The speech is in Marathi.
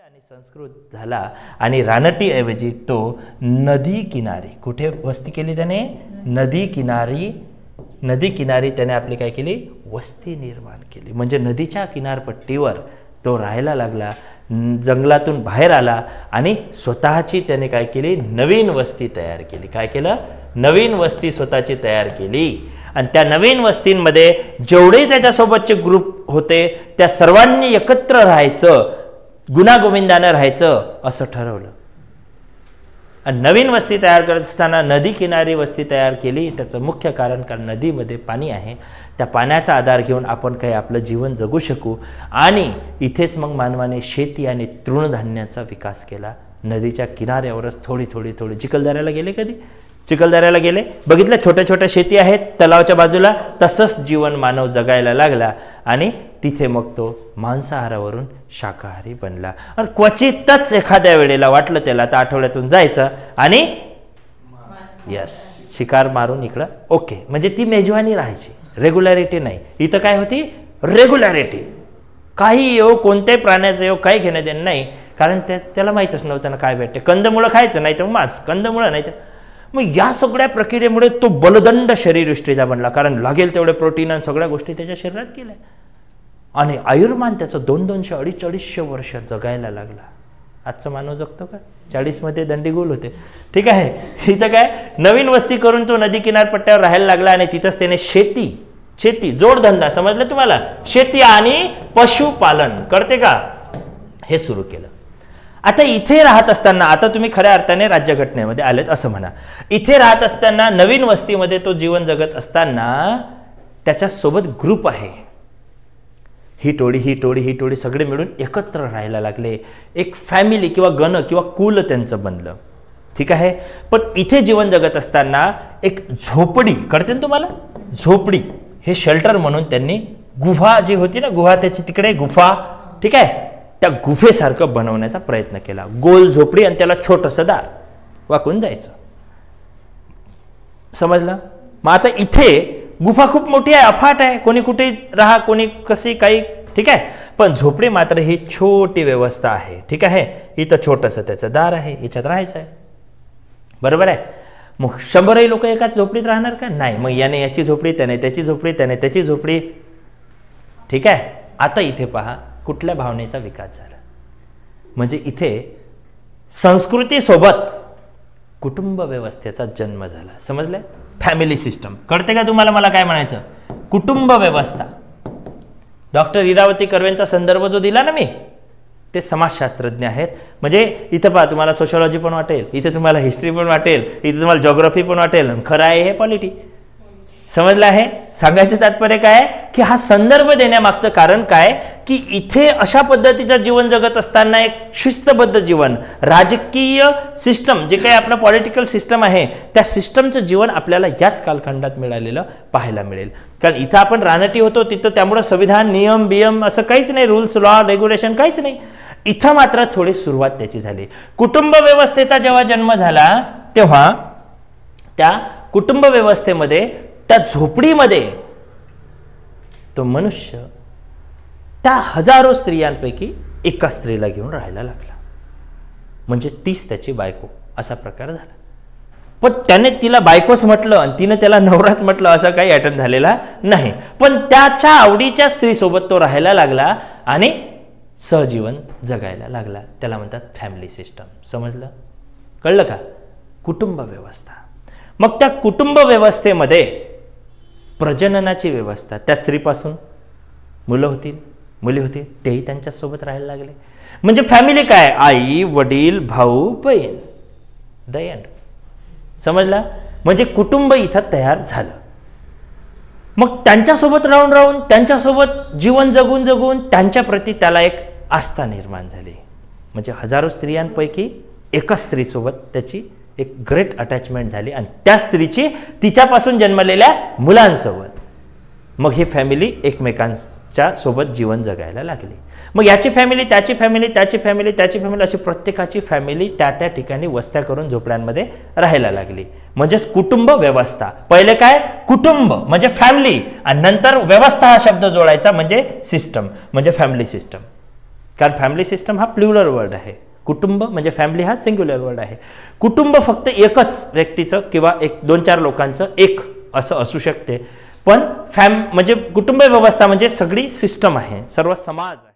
आणि संस्कृत झाला आणि रानटी ऐवजी तो नदी किनारी कुठे वस्ती केली त्याने नदी किनारी त्याने आपली काय केली वस्ती निर्माण केली म्हणजे नदीच्या किनारपट्टीवर तो राहायला लागला जंगलातून बाहेर आला आणि स्वतःची त्याने काय केली नवीन वस्ती तयार केली काय केलं नवीन वस्ती स्वतःची तयार केली आणि त्या नवीन वस्तींमध्ये जेवढे त्याच्यासोबतचे ग्रुप होते त्या सर्वांनी एकत्र राहायचं गुणागोविंदानं राहायचं असं ठरवलं आणि नवीन वस्ती तयार करत असताना नदी किनारी वस्ती तयार केली त्याचं मुख्य कारण कारण नदीमध्ये पाणी आहे त्या पाण्याचा आधार घेऊन आपण काही आपलं जीवन जगू शकू आणि इथेच मग मानवाने शेती आणि तृणधान्याचा विकास केला नदीच्या किनाऱ्यावरच थोडी चिखलदऱ्याला गेले कधी चिखलदऱ्याला गेले बघितलं छोट्या छोट्या शेती आहेत तलावाच्या बाजूला तसंच जीवन मानव जगायला लागला आणि तिथे मग तो मांसाहारावरून शाकाहारी बनला आणि क्वचितच एखाद्या वेळेला वाटलं त्याला तर आठवड्यातून जायचं आणि यस शिकार मारून इकडं ओके म्हणजे ती मेजवानी राहायची रेग्युलॅरिटी नाही इथं काय होती रेग्युलॅरिटी काही येऊ कोणत्याही प्राण्याचं येऊ काही घेणं देणं नाही कारण त्याला माहीतच नव्हतं ना काय भेटते कंदमुळं खायचं नाही तर मांस कंदमुळं नाही तर मग या सगळ्या प्रक्रियेमुळे तो बलदंड शरीरयष्टीचा बनला कारण लागेल तेवढे प्रोटीन आणि सगळ्या गोष्टी त्याच्या शरीरात गेल्या आणि आयुर्मान त्याचं 200-250 वर्ष जगायला लागला आजचा मानव जगतो का 40 मध्ये दंडीगोल होते ठीक आहे इथं काय नवीन वस्ती करून तो नदी किनारपट्ट्यावर राहायला लागला आणि तिथंच त्याने शेती जोडधंदा समजलं तुम्हाला शेती आणि पशुपालन करते का हे सुरू केलं आता इथे राहत असताना आता तुम्ही खऱ्या अर्थाने राज्यघटनेमध्ये आलेत असं म्हणा इथे राहत असताना नवीन वस्तीमध्ये तो जीवन जगत असताना त्याच्यासोबत ग्रुप आहे ही टोळी सगळे मिळून एकत्र राहायला लागले एक फॅमिली किंवा गण किंवा कुल त्यांचं बनलं ठीक आहे पण इथे जीवन जगत असताना एक झोपडी कळते ना तुम्हाला झोपडी हे शेल्टर म्हणून त्यांनी गुहा जी होती ना गुहा त्याची तिकडे गुफा ठीक आहे त्या गुफेसारखं बनवण्याचा प्रयत्न केला गोल झोपडी आणि त्याला छोटंसं दार वाकून जायचं समजलं मग आता इथे गुफा खूप मोठी आहे अफाट आहे कोणी कुठे राहा कोणी कशी काही ठीक आहे पण झोपडी मात्र ही छोटी व्यवस्था आहे ठीक आहे इथं छोटंसं त्याचं दार आहे याच्यात राहायचं आहे बरोबर आहे मग 100 लोक एकाच झोपडीत राहणार का नाही मग याने याची झोपडी त्याने त्याची झोपडी त्याने त्याची झोपडी ठीक आहे आता इथे पहा कुठल्या भावनेचा विकास झाला म्हणजे इथे संस्कृतीसोबत कुटुंब व्यवस्थेचा जन्म झाला समजलं फॅमिली सिस्टम कळते का तुम्हाला मला काय म्हणायचं कुटुंब व्यवस्था डॉक्टर इरावती कर्वेंचा संदर्भ जो दिला ना मी ते समाजशास्त्रज्ञ आहेत म्हणजे इथं पहा तुम्हाला सोशॉलॉजी पण वाटेल इथे तुम्हाला हिस्ट्री पण वाटेल इथे तुम्हाला जॉग्राफी पण वाटेल खरं आहे हे पॉलिटी समजलं आहे सांगायचं तात्पर्य काय की हा संदर्भ देण्यामागचं कारण काय की इथे अशा पद्धतीचं जीवन जगत असताना एक शिस्तबद्ध जीवन राजकीय सिस्टम जे काही आपलं पॉलिटिकल सिस्टम आहे त्या सिस्टमचं जीवन आपल्याला याच कालखंडात मिळालेलं पाहायला मिळेल कारण इथं आपण रानटी होतो तिथं त्यामुळे संविधान नियम बियम असं काहीच नाही रूल्स लॉ रेग्युलेशन काहीच नाही इथं मात्र थोडी सुरुवात त्याची झाली कुटुंब व्यवस्थेचा जेव्हा जन्म झाला तेव्हा त्या कुटुंब व्यवस्थेमध्ये त्या झोपडीमध्ये तो मनुष्य त्या हजारो स्त्रियांपैकी एका स्त्रीला घेऊन राहायला लागला म्हणजे तीच त्याची बायको असा प्रकार झाला पण त्याने तिला बायकोच म्हटलं आणि तिने त्याला नवराच म्हटलं असं काही अटेंड झालेला नाही पण त्याच्या आवडीच्या स्त्रीसोबत तो राहायला लागला आणि सहजीवन जगायला लागला त्याला म्हणतात फॅमिली सिस्टम समजलं कळलं का कुटुंब व्यवस्था मग त्या कुटुंब व्यवस्थेमध्ये प्रजननाची व्यवस्था त्या स्त्रीपासून मुलं होतील मुली होतील तेही त्यांच्यासोबत राहायला लागले म्हणजे फॅमिली काय आई वडील भाऊ बहीण द एंड समजला म्हणजे कुटुंब इथं तयार झालं मग त्यांच्यासोबत राहून त्यांच्यासोबत जीवन जगून त्यांच्या प्रती त्याला एक आस्था निर्माण झाली म्हणजे हजारो स्त्रियांपैकी एका स्त्रीसोबत त्याची एक ग्रेट अटॅचमेंट झाली आणि त्या स्त्रीची तिच्यापासून जन्मलेल्या मुलांसोबत मग ही फॅमिली एकमेकांच्या सोबत जीवन जगायला लागली मग याची फॅमिली त्याची फॅमिली त्याची फॅमिली त्याची फॅमिली अशी प्रत्येकाची फॅमिली त्या ठिकाणी वस्त्या करून झोपड्यांमध्ये राहायला लागली म्हणजेच कुटुंब व्यवस्था पहिले काय कुटुंब म्हणजे फॅमिली आणि नंतर व्यवस्था हा शब्द जोडायचा म्हणजे सिस्टम म्हणजे फॅमिली सिस्टम कारण फॅमिली सिस्टम हा प्लुरल वर्ड आहे. कुटुंब म्हणजे फॅमिली हा सिंग्युलर वर्ड आहे. कुटुंब फक्त एकच व्यक्तीचं किंवा 2-4 लोकांचं एक असं असू शकते, पण म्हणजे कुटुंब व्यवस्था म्हणजे सगळी सिस्टम आहे, सर्व समाज आहे.